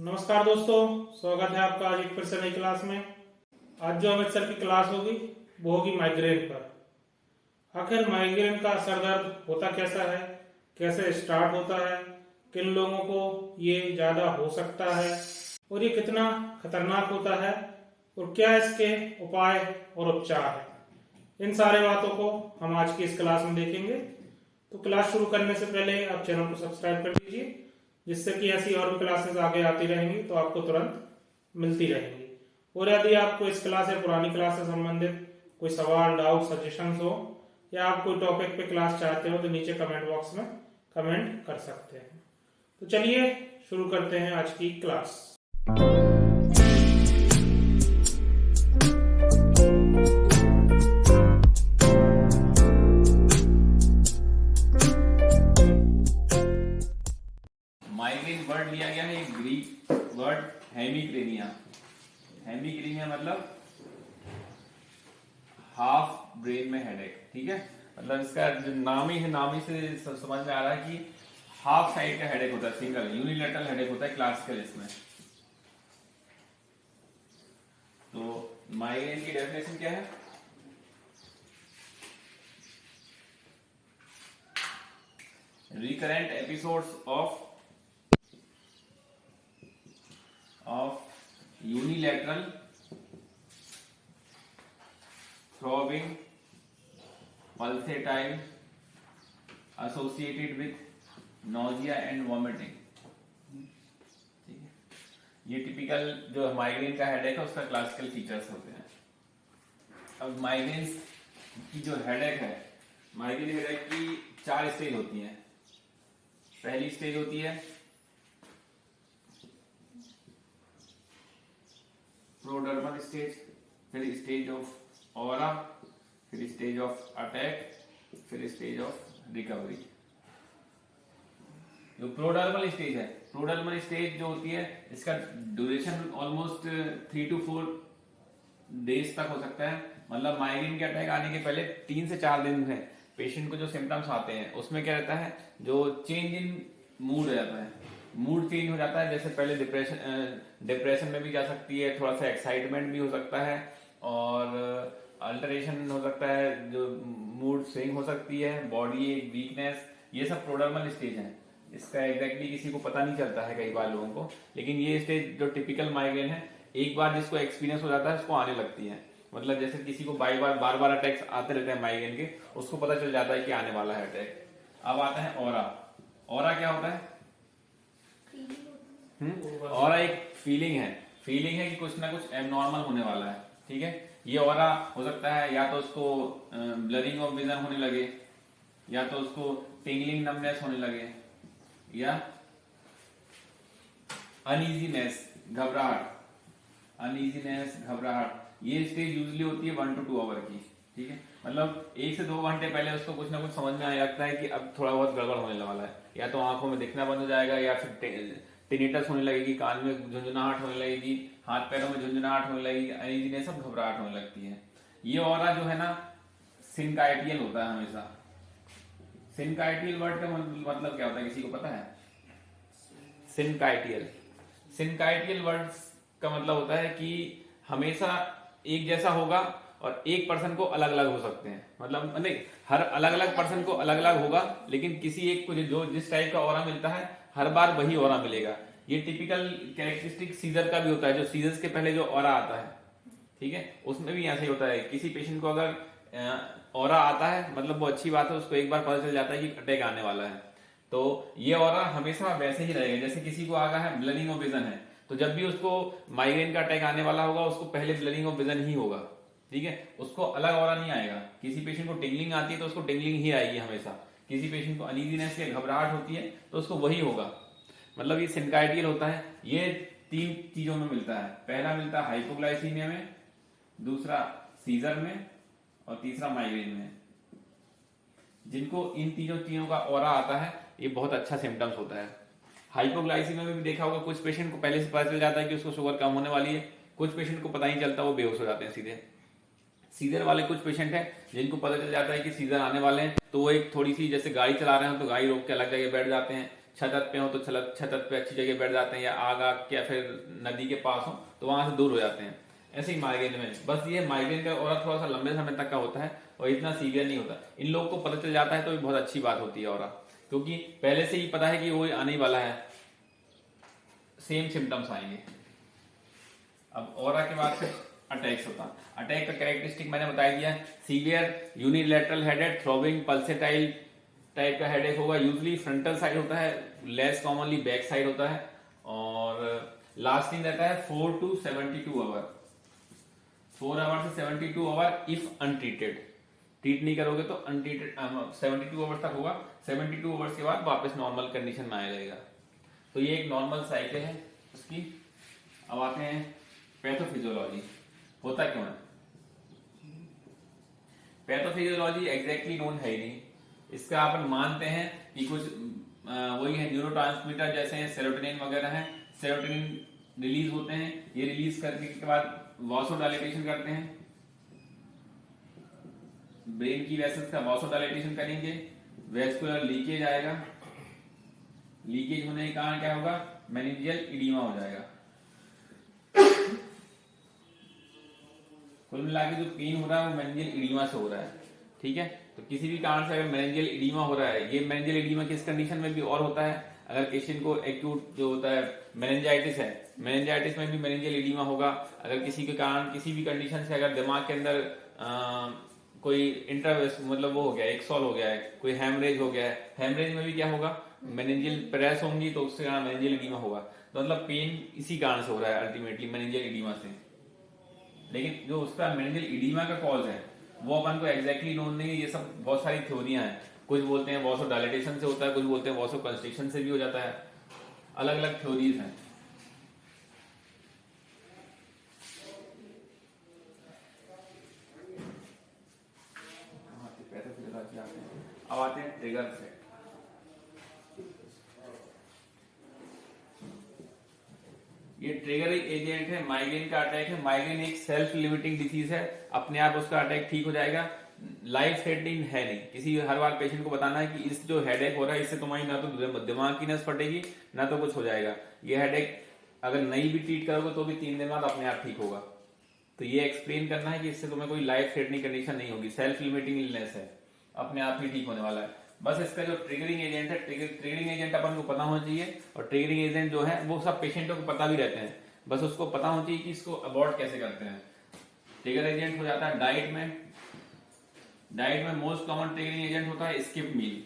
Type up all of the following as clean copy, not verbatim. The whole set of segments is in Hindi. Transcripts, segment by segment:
नमस्कार दोस्तों, स्वागत है आपका आज एक फिर से नई क्लास में। आज जो हमें सर की क्लास होगी वो होगी माइग्रेन पर। आखिर माइग्रेन का सर दर्द होता कैसा है, कैसे स्टार्ट होता है, किन लोगों को ये ज़्यादा हो सकता है और ये कितना खतरनाक होता है और क्या इसके उपाय और उपचार है, इन सारे बातों को हम आज की इस क्लास में देखेंगे। तो क्लास शुरू करने से पहले आप चैनल को सब्सक्राइब कर लीजिए, जिससे कि ऐसी और भी क्लासेस आगे आती रहेंगी तो आपको तुरंत मिलती रहेंगी। और यदि आपको इस क्लास या पुरानी क्लास से संबंधित कोई सवाल, डाउट, सजेशंस हो या आप कोई टॉपिक पे क्लास चाहते हो तो नीचे कमेंट बॉक्स में कमेंट कर सकते हैं। तो चलिए शुरू करते हैं आज की क्लास। माइग्रेन वर्ड लिया गया है एक ग्रीक वर्ड हेमिक्रेनिया। हेमिक्रेनिया मतलब हाफ ब्रेन में हेडेक। ठीक है, मतलब इसका जो नाम ही है, नाम ही से समझ में आ रहा है कि हाफ साइड का हेडेक होता है, सिंगल यूनिलेटरल हेडेक होता है क्लासिकल इसमें। तो माइग्रेन की डेफिनेशन क्या है? Recurrent episodes of unilateral throbbing pulsatile associated with nausea and vomiting। ठीक है, ये टिपिकल जो माइग्रेन का हेडेक है उसका क्लासिकल फीचर्स होते हैं। अब माइग्रेन की जो हेडेक है, माइग्रेन हेडेक की 4 स्टेज होती हैं। पहली स्टेज होती है प्रोडर्मल स्टेज, फिर स्टेज ऑफ ऑरा, फिर स्टेज ऑफ अटैक, फिर स्टेज ऑफ रिकवरी। जो प्रोडर्मल स्टेज है, प्रोडर्मल स्टेज जो होती है इसका ड्यूरेशन ऑलमोस्ट 3 to 4 डेज तक हो सकता है। मतलब माइग्रेन के अटैक आने के पहले 3 से 4 दिन है पेशेंट को जो सिम्टम्स आते हैं उसमें क्या रहता है, जो चेंज इन मूड हो जाता है, मूड चेंज हो जाता है। जैसे पहले डिप्रेशन में भी जा सकती है, थोड़ा सा एक्साइटमेंट भी हो सकता है और अल्टरेशन हो सकता है, जो मूड स्विंग हो सकती है, बॉडी एक वीकनेस, ये सब प्रोडर्मल स्टेज है। इसका एग्जैक्टली किसी को पता नहीं चलता है कई बार लोगों को, लेकिन ये स्टेज जो टिपिकल माइग्रेन है एक बार जिसको एक्सपीरियंस हो जाता है उसको आने लगती है। मतलब जैसे किसी को बार बार अटैक्स आते रहते हैं माइग्रेन के, उसको पता चल जाता है कि आने वाला है अटैक। अब आता है ऑरा। ऑरा क्या होता है? ऑरा एक फीलिंग है कि कुछ ना कुछ एबनॉर्मल होने वाला है। ठीक है, ये ऑरा हो सकता है या तो उसको ब्लरिंग ऑफ विजन होने लगे, या तो उसको टिंगलिंग नमनेस होने लगे, या अनइजीनेस, घबराहट। ये स्टेज यूजली होती है 1 to 2 आवर की। ठीक है, मतलब 1 से 2 घंटे पहले उसको कुछ ना कुछ समझ में आने लगता है कि अब थोड़ा बहुत गड़बड़ होने वाला है, या तो आंखों में दिखना बंद हो जाएगा, या फिर टिनिटस होने लगेगी, कान में झुंझुनाहट होने लगेगी, हाथ पैरों में झुंझुनाहट होने लगेगी, अनइजीनेस, सब घबराहट होने लगती है। ये ऑरा जो है ना सिनकाइटियल होता है हमेशा। सिनकाइटियल वर्ड का मतलब क्या होता है, किसी को पता है? सिनकाइटियल वर्ड का मतलब होता है कि हमेशा एक जैसा होगा और एक पर्सन को अलग अलग हो सकते हैं। मतलब नहीं, हर अलग अलग पर्सन को अलग अलग होगा, लेकिन किसी एक को जो जिस टाइप का ऑरा मिलता है हर बार वही ऑरा मिलेगा। ये टिपिकल कैरेक्टरिस्टिक सीजर का भी होता है, जो सीजर्स के पहले जो ऑरा आता है, ठीक है, उसमें भी ऐसे ही होता है। किसी पेशेंट को अगर ऑरा आता है मतलब वो अच्छी बात है, उसको एक बार पता चल जाता है कि अटैक आने वाला है, तो ये ऑरा हमेशा वैसे ही रहेगा। जैसे किसी को आगा है ब्लरिंग ऑफ विजन है, तो जब भी उसको माइग्रेन का अटैक आने वाला होगा उसको पहले ब्लरिंग ऑफ विजन ही होगा। ठीक है, उसको अलग ऑरा नहीं आएगा। किसी पेशेंट को टिंगलिंग आती है तो उसको टिंगलिंग ही आएगी हमेशा। किसी पेशेंट को अनइजीनेस या घबराहट होती है तो उसको वही होगा। मतलब ये सिनकाइटियल होता है। ये 3 चीजों में मिलता है। पहला मिलता है हाइपोग्लाइसीमिया में, दूसरा सीजर में, और तीसरा माइग्रेन में। जिनको इन तीनों चीजों का ऑरा आता है ये बहुत अच्छा सिम्टम्स होता है। हाइपोग्लाइसीमिया में भी देखा होगा, कुछ पेशेंट को पहले से पता चल जाता है कि उसको शुगर कम होने वाली है, कुछ पेशेंट को पता नहीं चलता, वो बेहोश हो जाते हैं सीधे। सीजर वाले कुछ पेशेंट हैं जिनको पता चल जाता है कि सीजर आने वाले हैं, तो वो एक थोड़ी सी, जैसे गाड़ी चला रहे हैं तो गाड़ी रोक के अलग जगह बैठ जाते हैं, छत पे हो तो छत पे अच्छी जगह बैठ जाते हैं, या आग आग या फिर नदी के पास हो तो वहां से दूर हो जाते हैं। ऐसे ही माइग्रेन में बस ये माइग्रेन का और थोड़ा सा लंबे समय तक का होता है और इतना सीवियर नहीं होता। इन लोगों को पता चल जाता है तो भी बहुत अच्छी बात होती है और क्योंकि पहले से ही पता है कि वो आने वाला है, सेम सिम्टम्स आएंगे। अब ऑरा के बाद फिर अटैक्स होता है। अटैक का कैरेक्टरिस्टिक मैंने बता दिया, severe unilateral headache, throbbing pulsatile type का हेडेक होगा, यूजली फ्रंटल साइड होता है, लेस कॉमनली बैक साइड होता है, और लास्टिंग रहता है 4 to 72 आवर, 4 आवर से 72 आवर इफ अनट्रीटेड। ट्रीट नहीं करोगे तो अनट्रीटेड 72 आवर तक होगा, 72 आवर्स के बाद वापस नॉर्मल कंडीशन में आ जाएगा। तो ये एक नॉर्मल साइकिल है उसकी। अब आते हैं पैथोफिजियोलॉजी, होता क्यों है। पैथोफिजियोलॉजी एग्जैक्टली नोन है ही नहीं, इसका अपन मानते हैं कि कुछ वही है न्यूरोट्रांसमीटर जैसे हैं, सेरोटोनिन वगैरह हैं, सेरोटोनिन रिलीज होते हैं, ये रिलीज करने के बाद वासोडाइलेटेशन करते हैं, ब्रेन की वेसल्स का वासोडाइलेटेशन करेंगे, वेस्कुलर लीकेज आएगा, लीकेज होने के कारण क्या होगा, मेनिंजियल इडीमा हो जाएगा। कुल मिला के जो पेन हो रहा है वो मेनिंजियल इडीमा से हो रहा है, ठीक है। तो किसी भी कारण से अगर मेनिंजियल इडीमा हो रहा है, ये मेनिंजियल इडीमा किस कंडीशन में भी और होता है, अगर पेशेंट को एक्यूट जो होता है मेनिंजाइटिस है, मेनिंजाइटिस में भी मेनिंजियल इडीमा होगा। अगर किसी के कारण किसी भी कंडीशन से अगर दिमाग के अंदर कोई इंटर मतलब वो हो गया, एक्सॉल हो गया है, कोई हेमरेज हो गया है, हेमरेज में भी क्या होगा, मेनिंजियल प्रेस होंगी तो उसके कारण मेनिंजियल इडीमा होगा। तो मतलब पेन इसी कारण से हो रहा है अल्टीमेटली मेनिंजियल इडीमा से। लेकिन जो उसका मेनिंजियल इडीमा का कॉज है वो अपन को एग्जैक्टली नोन नहीं है, ये सब बहुत सारी थ्योरियां हैं। कुछ बोलते हैं वॉसो डायलेटेशन से होता है, कुछ बोलते हैं वॉसो कंस्ट्रिक्शन से भी हो जाता है, अलग अलग थ्योरीज हैं। अब आते हैं ट्रिगर इफेक्ट। ये ट्रिगर एजेंट है, माइग्रेन का अटैक है। माइग्रेन एक सेल्फ लिमिटिंग डिसीज है, अपने आप उसका अटैक ठीक हो जाएगा, लाइफ थ्रेटनिंग है नहीं। किसी हर बार पेशेंट को बताना है कि इस जो हेडेक हो रहा है इससे तुम्हारी ना तो दिमाग की नस फटेगी ना तो कुछ हो जाएगा। ये हेडेक अगर नहीं भी ट्रीट करोगे तो भी 3 दिन बाद अपने आप ठीक होगा। तो ये एक्सप्लेन करना है कि इससे तुम्हें कोई लाइफ थ्रेटनिंग कंडीशन नहीं होगी, सेल्फ लिमिटिंग इलनेस है, अपने आप ही ठीक होने वाला है। बस इसका जो ट्रिगरिंग एजेंट है, ट्रिगरिंग एजेंट अपन को पता होना चाहिए, और ट्रिगरिंग एजेंट जो है वो सब पेशेंटों को पता भी रहते हैं, बस उसको पता होना चाहिए कि इसको अबॉर्ट कैसे करते हैं। ट्रिगर एजेंट हो जाता है डाइट में। डाइट में मोस्ट कॉमन ट्रिगरिंग एजेंट होता है स्किप मील।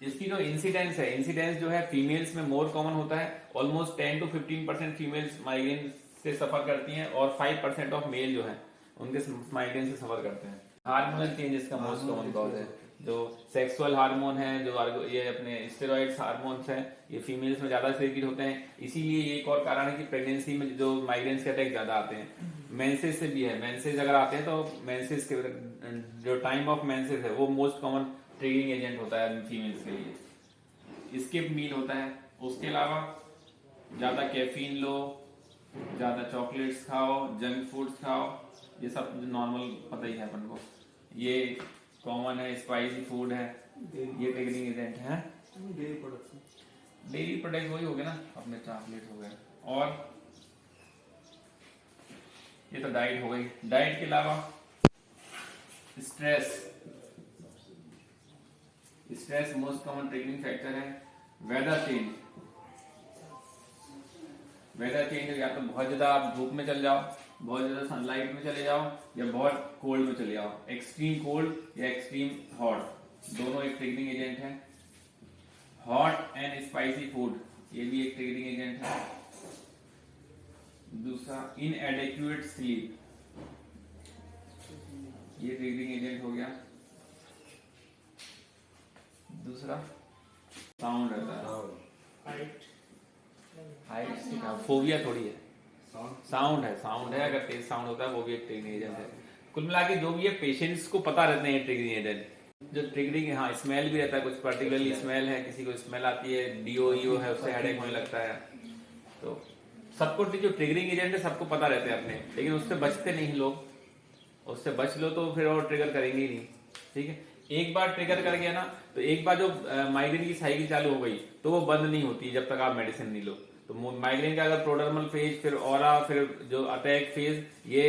इसकी जो इंसिडेंस है, इंसिडेंस जो है फीमेल्स में मोर कॉमन होता है, ऑलमोस्ट 10 to 15% फीमेल्स माइग्रेन से सफर करती हैं, और 5% ऑफ मेल जो है उनके माइग्रेन से सफर करते हैं। हार्मोनल चेंजेस का मोस्ट कॉमन कॉज है, जो सेक्सुअल हार्मोन है, जो ये अपने स्टेरॉइड्स हार्मोन्स हैं, ये फीमेल्स में ज्यादा सीक्रेट होते हैं। इसीलिए ये एक और कारण है कि प्रेगनेंसी में जो माइग्रेन के अटैक ज्यादा आते हैं। मेंसेस से भी है, मेंसेस अगर आते हैं तो मेंसेस के जो टाइम ऑफ मेंसेस है वो मोस्ट कॉमन ट्रिगरिंग एजेंट होता है फीमेल्स के लिए। स्किप मील होता है। उसके अलावा ज्यादा कैफीन लो, ज्यादा चॉकलेट्स खाओ, जंक फूड्स खाओ, ये सब नॉर्मल पता ही है अपन को, ये कॉमन है। स्पाइसी फूड है, ये ट्रिगरिंग एजेंट है। डेयरी प्रोडक्ट वही हो गए ना अपने, चॉकलेट हो गए। और ये तो डाइट हो गई। डाइट के अलावा stress, stress most common triggering factor है। वेदर चेंज, वेदर चेंज या तो बहुत ज्यादा आप धूप में चले जाओ, बहुत ज्यादा सनलाइट में चले जाओ, या बहुत कोल्ड में चले जाओ। एक्सट्रीम कोल्ड या एक्सट्रीम हॉट, दोनों एक ट्रिगरिंग एजेंट है। हॉट एंड स्पाइसी फूड, ये भी एक ट्रिगरिंग एजेंट है। दूसरा इनएडेक्वेट स्लीप, ये ट्रिगरिंग एजेंट हो गया। दूसरा साउंड रहता है, हाइट से क्या फोबिया थोड़ी है, साउंड है। अगर तेज साउंड होता है वो भी एक ट्रिगरिंग एजेंट है। कुल मिला के जो भी है पेशेंट्स को पता रहते हैं ट्रिगरिंग एजेंट। जो ट्रिगरिंग, हाँ स्मेल भी रहता है, कुछ पर्टिकुलरली स्मेल है, किसी को स्मेल आती है, डीओ है, उससे हेडेक होने लगता है। तो सबको जो ट्रिगरिंग एजेंट है सबको पता रहते हैं अपने, लेकिन उससे बचते नहीं लोग। उससे बच लो तो फिर और ट्रिगर करेंगे ही नहीं। ठीक है। एक बार ट्रिगर कर गया ना, तो एक बार जो माइग्रेन की साइकिल चालू हो गई तो वो बंद नहीं होती जब तक आप मेडिसिन नहीं लो। तो माइग्रेन का अगर प्रोडर्मल फेज, फिर ऑरा, फिर जो अटैक फेज, ये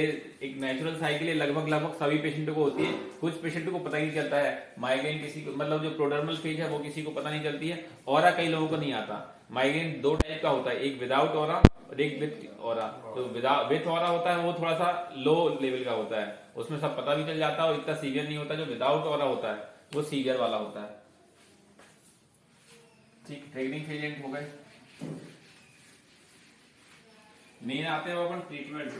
एक नेचुरल साइकिल है, लगभग सभी पेशेंटों को होती है। कुछ पेशेंटों को पता ही नहीं चलता है माइग्रेन, किसी को मतलब जो प्रोडर्मल फेज है वो किसी को पता नहीं चलती है, ऑरा कई लोगों को नहीं आता। माइग्रेन दो टाइप का होता है, एक विदाउट ऑरा और एक विथ ऑरा। तो विथ ऑरा होता है वो थोड़ा सा लो लेवल का होता है, उसमें सब पता भी चल जाता है और इतना सीवियर नहीं होता। जो विदाउट ऑरा होता है वो सीवियर वाला होता है। ठीक, ट्रिगरिंग एजेंट हो गए। मेन आते हैं वो अपन ट्रीटमेंट।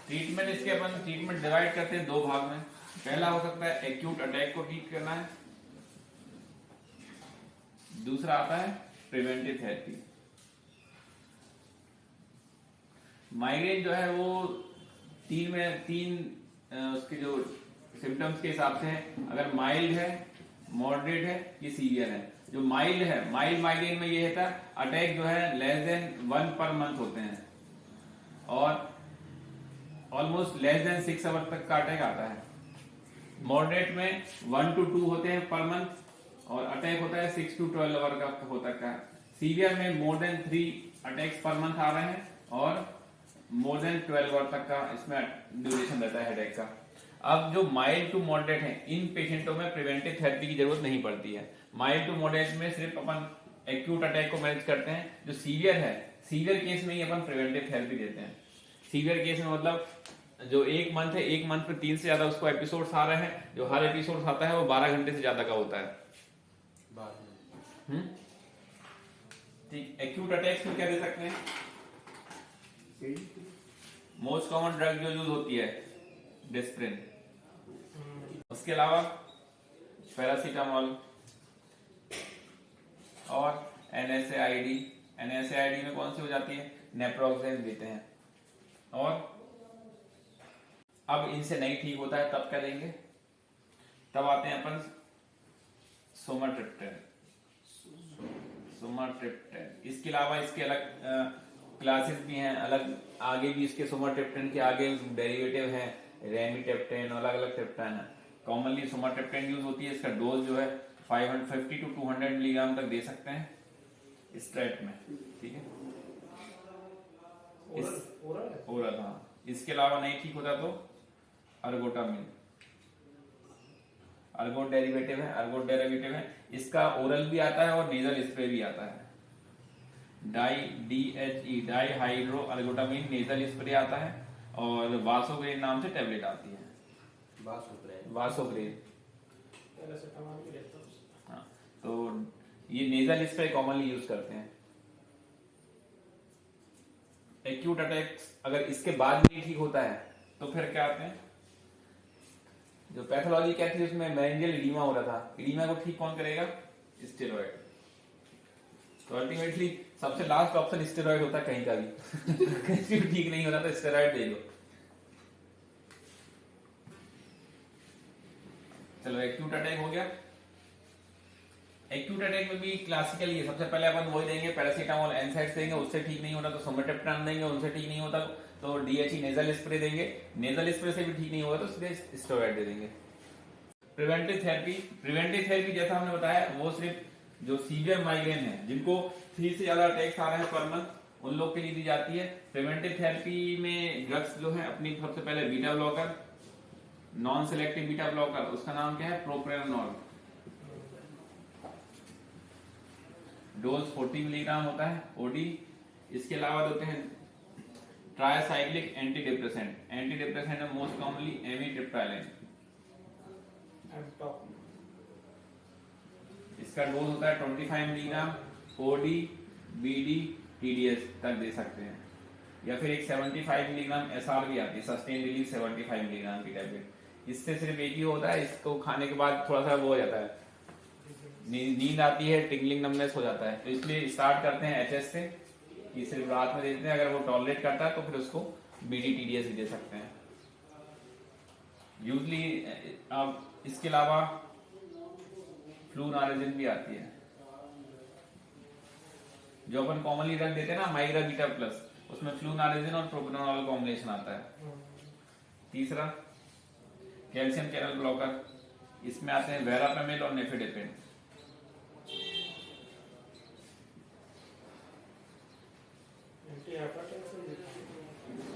ट्रीटमेंट इसके अपन ट्रीटमेंट डिवाइड करते हैं दो भाग में। पहला हो सकता है एक्यूट अटैक को ट्रीट करना है, दूसरा आता है प्रिवेंटिव थेरेपी। माइग्रेन जो है वो तीन उसके जो सिम्टम्स के हिसाब से है। अगर माइल्ड है, मॉडरेट है, ये सीवियर है। जो माइल्ड है, माइल्ड माइग्रेन में ये होता है अटैक जो है लेस देन 1 पर मंथ होते हैं और ऑलमोस्ट लेस देन 6 आवर तक का अटैक आता है। मॉडरेट में 1 to 2 होते हैं पर मंथ और अटैक होता है 6 to 12 आवर का होता है। सीवियर में more than 3 attacks per month आ रहे हैं और मोर देन 12 आवर तक का इसमें ड्यूरेशन रहता है हेडेक का। अब जो माइल्ड टू मॉडरेट है, इन पेशेंटों में प्रिवेंटिव थेरेपी की जरूरत नहीं पड़ती है। माइल्ड टू मॉडरेट में सिर्फ अपन एक्यूट अटैक को मैनेज करते हैं। जो सीवियर है, सीवियर केस में ही अपन प्रिवेंटिव थेरेपी देते हैं। सीवियर केस में मतलब जो 1 मंथ है, 1 मंथ में 3 से ज्यादा उसको एपिसोड्स आ रहे हैं, जो हर एपिसोड आता है वो 12 घंटे से ज्यादा का होता है। ठीक, एक्यूट अटैक्स में क्या दे सकते हैं? मोस्ट कॉमन ड्रग जो यूज होती है डिस्प्रिन। उसके अलावा पैरासीटामोल और एनएसएआईडी। एनएसएआईडी में कौन सी हो जाती है? नेप्रोक्सेन देते हैं। और अब इनसे नहीं ठीक होता है तब क्या देंगे? तब आते हैं अपन सोमाट्रिप्टेन। इसके अलावा इसके अलग क्लासेस भी हैं, अलग आगे भी इसके सोमाट्रिप्टेन के आगे डेरिवेटिव हैं, रेमिट्रिप्टेन, अलग अलग ट्रिप्टेन है। कॉमनली सोमाट्रिप्टेन यूज होती है। इसका डोज जो है 550 to 200 मिलीग्राम तक दे सकते हैं स्ट्रेट में। ठीक है, ओरल। हाँ, इसके अलावा नहीं ठीक होता तो अर्गोटामिन, अर्गोट डेरिवेटिव है। इसका ओरल भी आता है और नेजल स्प्रे भी आता है। DHE dihydroergotamine nasal spray आता है और वासोग्रेन नाम से टैबलेट आती है। वासोग्रेन। हाँ, तो ये नेजल स्प्रे कॉमनली यूज करते हैं। एक्यूट अटैक्स अगर इसके बाद नहीं ठीक होता है तो फिर क्या आते हैं? जो पैथोलॉजी क्या थी उसमें मेनिंजियल एडीमा हो रहा था, एडीमा को ठीक कौन करेगा? स्टेरॉइड। तो अल्टीमेटली सबसे लास्ट ऑप्शन स्टेरॉइड होता है कहीं का भी। कहीं भी ठीक नहीं हो रहा तो स्टेरॉइड दे दो। चलो, एक्यूट अटैक हो गया। एक्यूट अटैक में भी क्लासिकल ये सबसे पहले अपन वही देंगे, पैरासीटामोल, एनसाइड्स देंगे, उससे ठीक नहीं होता तो सोमेट्रिप्टेन देंगे, उनसे ठीक नहीं होता तो DHE नेजल स्प्रे देंगे, नेजल स्प्रे से भी ठीक नहीं होगा तो सीधे स्टेरॉइड दे देंगे। प्रिवेंटिव थेरेपी जैसा हमने बताया वो सिर्फ जो सीवियर माइग्रेन है, जिनको 3 से ज्यादा अटैक्स आ रहे हैं पर मंथ, उन लोग के लिए दी जाती है। प्रिवेंटिव थेरेपी में ड्रग्स जो है अपनी सबसे पहले beta blocker, non selective beta blocker, उसका नाम क्या है? प्रोप्रेनोल। डोज 40 मिलीग्राम होता है OD। इसके अलावा देते हैं ट्राइसाइक्लिक एंटीडिप्रेसेंट है मोस्ट कॉमनली एमिट्रिप्टाइलिन। इसका डोज होता है 25 मिलीग्राम OD, BD, TDS तक दे सकते हैं। या फिर एक 75 मिलीग्राम SR भी आती है, सस्टेन रिलीज 75 मिलीग्राम की टैबलेट। इससे सिर्फ एक ही होता है, इसको खाने के बाद थोड़ा सा वो हो जाता है, नींद आती है, टिंगलिंग नमनेस हो जाता है। तो इसलिए स्टार्ट करते हैं HS से, कि सिर्फ रात में देते हैं। अगर वो टॉलरेट करता है तो फिर उसको BD, TDS भी दे सकते हैं यूजली। अब इसके अलावा फ्लूनारेजिन भी आती है। जो अपन कॉमनली रख देते हैं ना माइग्रा बीटा प्लस, उसमें फ्लूनारेजिन और प्रोप्रानोल कॉम्बिनेशन आता है। तीसरा कैल्शियम चैनल ब्लॉकर, इसमें आते हैं वेरापेमिल और नेफिडेपिन।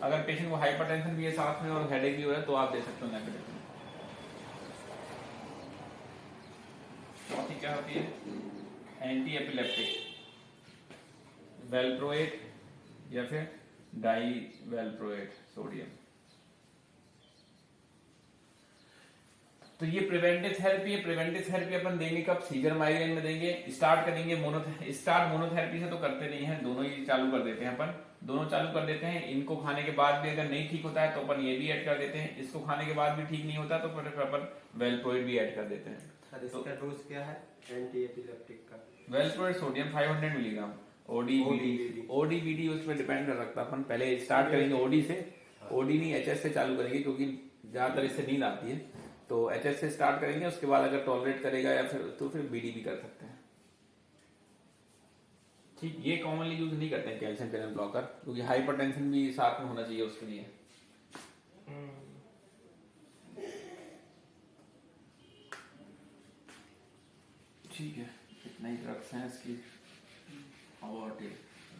अगर पेशेंट को हाइपरटेंशन भी है साथ में और हेडेक भी हो रहा है तो आप दे सकते हो नेफिडेपिन। चौथी क्या होती है, एंटी एपिलेप्टिक, वेल्प्रोएट या फिर डाई वेल्प्रोएट सोडियम। तो ये प्रिवेंटिव थेरेपी है। प्रिवेंटिव थेरेपी अपन देंगे कब, सीजर माइग्रेन में देंगे। स्टार्ट करेंगे मोनोथेरेपी से तो करते नहीं है, दोनों ही चालू कर देते हैं अपन, दोनों चालू कर देते हैं। इनको खाने के बाद भी अगर नहीं ठीक होता है तो अपन ये भी ऐड कर देते हैं, इसको खाने के बाद भी ठीक नहीं होता तो फिर अपन वेल्प्रोएट भी ऐड कर देते हैं। तो इसका डोज क्या है एंटी एपिलेप्टिक का? वेल्प्रोएट सोडियम 500 मिलीग्राम, ओडीबीडी उस पर डिपेंड कर सकता है। अपन पहले स्टार्ट करेंगे ओडी से, ओडी नहीं एचएस से चालू करेंगे क्योंकि ज्यादातर इससे नींद आती है, तो एचएस से स्टार्ट करेंगे। उसके बाद अगर टॉलरेट करेगा या फिर बीडी भी कर सकते हैं। ठीक, ये कॉमनली यूज नहीं करते हैं कैल्शियम चैनल ब्लॉकर, क्योंकि हाइपरटेंशन भी साथ में होना चाहिए उसके लिए। ठीक है, इतना ही ड्रग्स हैं इसकी।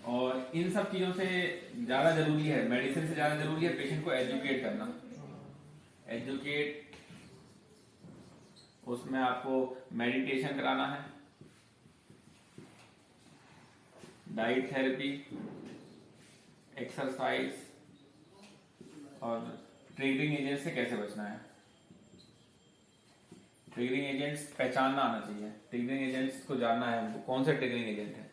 और इन सब चीजों से ज्यादा जरूरी है, मेडिसिन से ज्यादा जरूरी है पेशेंट को एजुकेट करना। एजुकेट, उसमें आपको मेडिटेशन कराना है, डाइट थेरेपी, एक्सरसाइज और ट्रिगरिंग एजेंट से कैसे बचना है। ट्रिगरिंग एजेंट्स पहचानना आना चाहिए, ट्रिगरिंग एजेंट्स को जानना है उनको कौन से ट्रिगरिंग एजेंट है।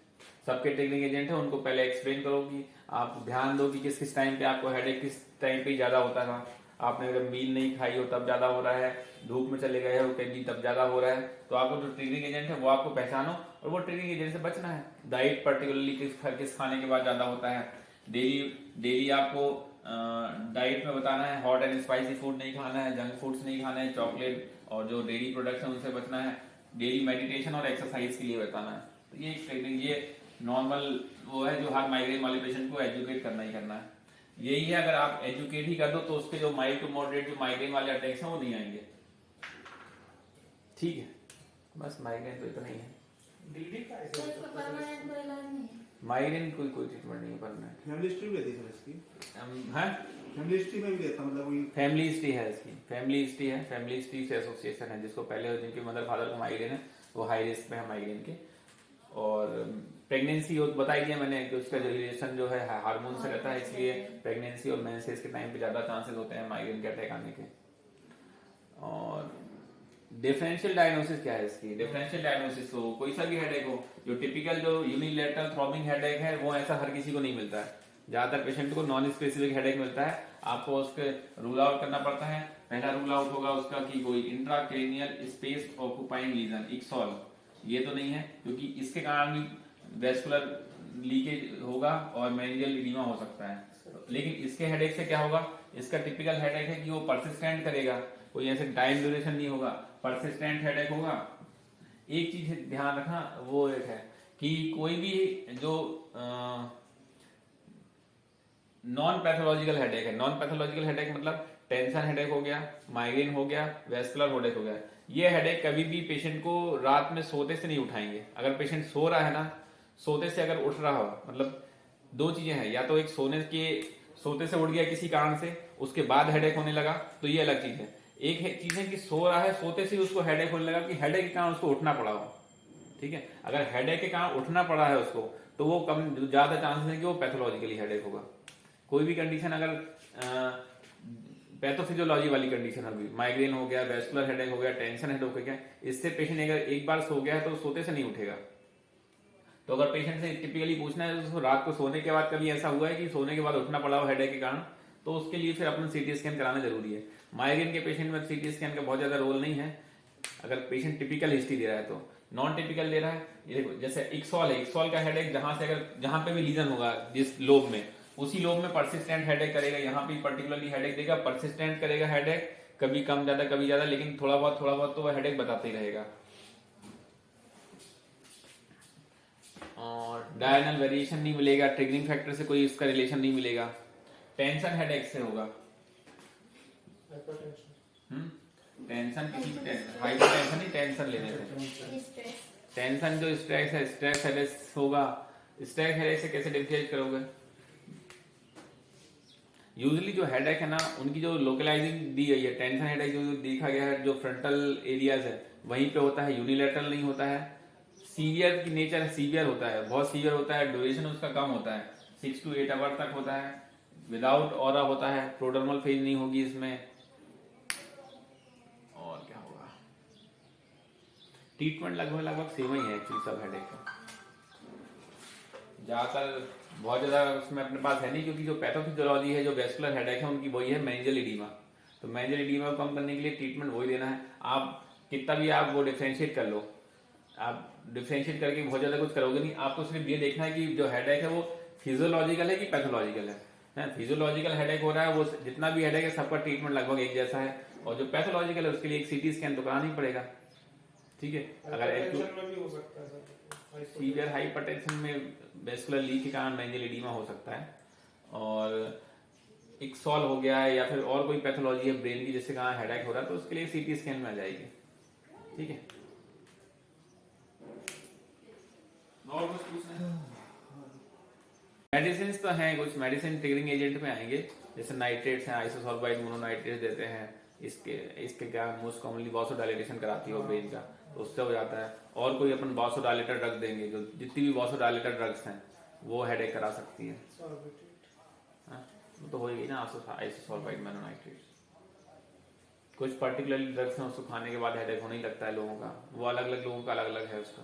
सबके ट्रिगरिंग एजेंट है, उनको पहले एक्सप्लेन करो कि आप ध्यान दो कि किस किस टाइम पे आपको हेडेक किस टाइम पे ज्यादा होता था। आपने अगर मील नहीं खाई हो तब ज्यादा हो रहा है, धूप में चले गए हो कहीं तब ज्यादा हो रहा है, तो आपको जो ट्रिगरिंग एजेंट है वो आपको पहचानो और वो ट्रिगरिंग एजेंट से बचना है। डाइट पर्टिकुलरली किस खाने के बाद ज्यादा होता है। डेली आपको डाइट में बताना है, हॉट एंड स्पाइसी फूड नहीं खाना है, जंक फूड्स नहीं खाना है, चॉकलेट और जो डेयरी प्रोडक्ट्स हैं उनसे बचना है। डेली मेडिटेशन और एक्सरसाइज के लिए बताना है। तो ये ट्रिगरिंग, ये नॉर्मल वो है जो हर माइग्रेन वाले पेशेंट को एजुकेट करना ही करना है। यही है, अगर आप एजुकेट ही कर दो तो उसके जो माइल्ड टू मॉडरेट जो माइग्रेन वाले अटैक्स हैं वो नहीं आएंगे। ठीक है, बस माइग्रेन तो इतना ही है। माइग्रेन कोई ट्रीटमेंट नहीं है परमानेंट। फैमिली हिस्ट्री भी देती है इसकी? है, फैमिली हिस्ट्री में भी देता, मतलब कोई फैमिली हिस्ट्री है इसकी, फैमिली हिस्ट्री है, फैमिली हिस्ट्री से एसोसिएशन है। जिसको पहले जिनके मदर फादर को माइग्रेन है वो हाई रिस्क में है माइग्रेन के। और प्रेगनेंसी बताई दिया मैंने कि उसका जो रिलेशन जो है हार्मोन से रहता है, इसलिए प्रेगनेंसी और मेंसेस के टाइम पे ज्यादा चांसेस होते हैं माइग्रेन के अटैक आने के। और डिफरेंशियल डायग्नोसिस क्या है इसकी? डिफरेंशियल डायग्नोसिस हो कोई सा भी हेडेक हो, जो टिपिकल जो यूनिलेटरल थ्रॉबिंग हेडेक है वो ऐसा हर किसी को नहीं मिलता है। ज्यादातर पेशेंट को नॉन स्पेसिफिक हेडेक मिलता है। आपको उसके रूल आउट करना पड़ता है। पहला रूल आउट होगा उसका कि कोई इंट्राक्रेनियल स्पेस ऑक्यूपाइंग लीजन, इक्सॉल, ये तो नहीं है क्योंकि इसके कारण भी वेस्कुलर लीकेज होगा और मेनिंजियल एडिमा हो सकता है। लेकिन इसके हेडेक से क्या होगा, इसका टिपिकल हेडेक है कि वो परसिस्टेंट करेगा, कोई ऐसे टाइम ड्यूरेशन नहीं होगा, परसिस्टेंट हेडेक होगा। एक चीज ध्यान रखना वो एक है कि कोई भी जो नॉन पैथोलॉजिकल हेडेक है, नॉन पैथोलॉजिकल हेडेक मतलब टेंशन हेडेक हो गया, माइग्रेन हो गया, वेस्कुलर हेडेक हो गया, ये हेडेक कभी भी पेशेंट को रात में सोते से नहीं उठाएंगे। अगर पेशेंट सो रहा है ना, सोते से अगर उठ रहा हो, मतलब दो चीजें हैं, या तो एक सोते से उठ गया किसी कारण से उसके बाद हेडेक होने लगा तो ये अलग चीज है। एक चीज है कि सो रहा है, सोते से उसको हेडेक होने लगा कि हेडेक के कारण उसको उठना पड़ा हो। ठीक है, अगर हेडेक के कारण उठना पड़ा है उसको तो वो कम ज्यादा चांसेस है कि वो पैथोलॉजिकली हेडेक होगा। कोई भी कंडीशन अगर पैथोफिजियोलॉजी वाली कंडीशन होगी, माइग्रेन हो गया, वेस्कुलर हेडेक हो गया, टेंशन हेडेक हो गया, इससे पेशेंट अगर एक बार सो गया है तो सोते से नहीं उठेगा। तो अगर पेशेंट से टिपिकली पूछना है तो रात को सोने के बाद कभी ऐसा हुआ है कि सोने के बाद उठना पड़ा हो हेडेक के कारण, तो उसके लिए फिर अपना सीटी स्कैन कराना जरूरी है। माइग्रेन के पेशेंट में सीटी स्कैन का बहुत ज्यादा रोल नहीं है अगर पेशेंट टिपिकल हिस्ट्री दे रहा है तो। नॉन टिपिकल दे रहा है, ये देखो जैसे इक्सॉल है, इक्सॉल का हेडेक जहां पे भी लीजन होगा जिस लोब में, उसी लोब में परसिस्टेंट हेडेक करेगा। यहाँ पे पर्टिकुलरली हेडेक देगा, परसिस्टेंट करेगा हेडेक, कभी कम ज्यादा कभी ज्यादा, लेकिन थोड़ा बहुत तो वह हेडेक बताते ही रहेगा। और डायगोनल वेरिएशन नहीं मिलेगा, ट्रिगरिंग फैक्टर से कोई इसका रिलेशन नहीं मिलेगा। टेंशन हेडेक से होगा। टेंशन किसी हाइपरटेंशन नहीं, टेंशन लेने से। टेंशन जो स्ट्रेस है, स्ट्रेस हेडेक होगा। स्ट्रेस हेडेक से कैसे डिफरेंशिएट करोगे? यूजुअली जो हेडेक है ना, उनकी जो लोकलाइजिंग दी गई है, टेंशन हेडेक जो देखा गया है जो फ्रंटल एरियाज है वहीं पे होता है, यूनिलैटरल नहीं होता है। सीवियर की नेचर सीवियर होता है, बहुत सीवियर होता है, ड्यूरेशन उसका कम होता है, 6 to 8 आवर तक होता है, विदाउट ऑरा होता है, प्रोडर्मल फेज नहीं होगी इसमें। और क्या होगा? ट्रीटमेंट लगभग सेम ही है एक्चुअली सब हेडेक का। ज्यादातर बहुत ज्यादा उसमें अपने पास है नहीं, क्योंकि जो पैथोफिजियोलॉजी है, जो वेस्कुलर हेडेक है उनकी वही है मेनिंजियल एडीमा। तो मेनिंजियल एडीमा को कम करने के लिए ट्रीटमेंट वही देना है। आप कितना भी आप वो डिफरेंशिएट कर लो, आप डिफरेंशिएट करके बहुत ज्यादा कुछ करोगे नहीं। आपको सिर्फ ये देखना है कि जो हेडेक है वो फिजियोलॉजिकल है कि पैथोलॉजिकल है। फिजियोलॉजिकल हेडेक हो रहा है, वो जितना भी हेडेक है सबका ट्रीटमेंट लगभग एक जैसा है, और जो पैथोलॉजिकल है उसके लिए एक सीटी स्कैन तो कराना ही पड़ेगा। ठीक है, अगर सीवियर हाइपरटेंशन में वेस्कुलर लीक के कारण मेनिंजियल एडीमा हो सकता है, और एक सॉल हो गया है या फिर और कोई पैथोलॉजी है ब्रेन की जिससे कहाँ हेडेक हो रहा है, तो उसके लिए सीटी स्कैन में आ जाएगी। ठीक है, और कुछ पूछना है? मेडिसिन तो हैं, कुछ मेडिसिन ट्रिगरिंग एजेंट में आएंगे, जैसे नाइट्रेट्स हैं, आइसोसॉल्बाइड मोनोनाइट्रेट देते हैं। इसके क्या मोस्ट कॉमनली वासोडाइलेशन कराती है वो ब्रेन का, तो उससे हो जाता है। और कोई अपन वासोडाइलेटर ड्रग देंगे, जो जितनी भी वासोडाइलेटर ड्रग्स हैं वो हेडेक करा सकती है। वो तो होगी ना, आइसोसॉल्बाइड मोनोनाइट्रेट। कुछ पर्टिकुलरली ड्रग्स हैं उसको खाने के बाद हेडेक होने लगता है लोगों का, वो अलग अलग लोगों का अलग अलग है उसका।